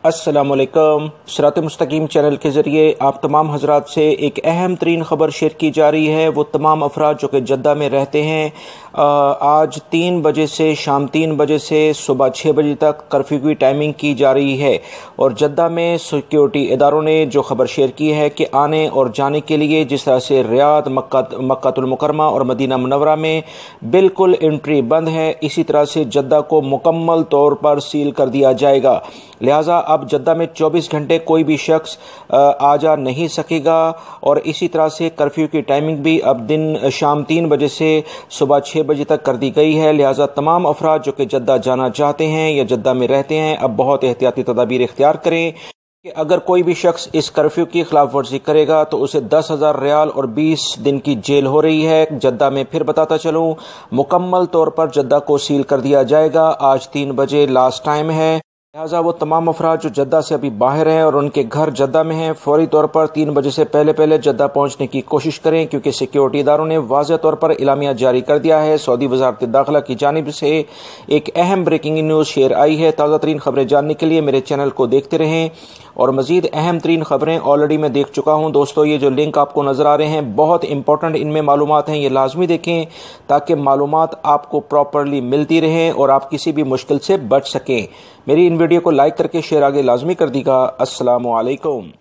अस्सलामुअलैकुम। सिरात मुस्तकीम चैनल के ज़रिए आप तमाम हजरात से एक अहम तरीन ख़बर शेयर की जा रही है। वो तमाम अफराद जो कि जद्दा में रहते हैं, आज 3 बजे से शाम 3 बजे से सुबह 6 बजे तक कर्फ्यू की टाइमिंग की जा रही है। और जद्दा में सिक्योरिटी इदारों ने जो खबर शेयर की है कि आने और जाने के लिए जिस तरह से रियाद, मक्कातुल मुकरमा और मदीना मुनव्वरा में बिल्कुल एंट्री बंद है, इसी तरह से जद्दा को मुकम्मल तौर पर सील कर दिया जाएगा। लिहाजा अब जद्दा में 24 घंटे कोई भी शख्स आ जा नहीं सकेगा। और इसी तरह से कर्फ्यू की टाइमिंग भी अब दिन शाम 3 बजे से सुबह 6 बजे तक कर दी गई है। लिहाजा तमाम अफराद जो कि जद्दा जाना चाहते हैं या जद्दा में रहते हैं, अब बहुत एहतियाती तदाबीर इख्तियार करें कि अगर कोई भी शख्स इस कर्फ्यू की खिलाफ वर्जी करेगा तो उसे 10,000 रियाल और 20 दिन की जेल हो रही है। जद्दा में फिर बताता चलूं, मुकम्मल तौर पर जद्दा को सील कर दिया जाएगा। आज 3 बजे लास्ट टाइम है। लिहाजा वो तमाम अफराद जो जद्दा से अभी बाहर हैं और उनके घर जद्दा में हैं, फौरी तौर पर 3 बजे से पहले जद्दा पहुंचने की कोशिश करें, क्योंकि सिक्योरिटी इदारों ने वाज़ेह तौर पर इलामिया जारी कर दिया है। सऊदी वज़ारत दाखिला की जानिब से एक अहम ब्रेकिंग न्यूज़ शेयर आई है। ताज़ा तरीन खबरें जानने के लिए मेरे चैनल को देखते रहें और मज़ीद अहम तरीन खबरें ऑलरेडी मैं देख चुका हूँ। दोस्तों, ये जो लिंक आपको नज़र आ रहे हैं बहुत इंपॉर्टेंट इनमें मालूमात हैं, ये लाजमी देखें ताकि मालूमात आपको प्रॉपरली मिलती रहें और आप किसी भी मुश्किल से बच सकें। मेरी इन वीडियो को लाइक करके शेयर आगे लाजमी कर दीजिएगा। अस्सलामु अलैकुम।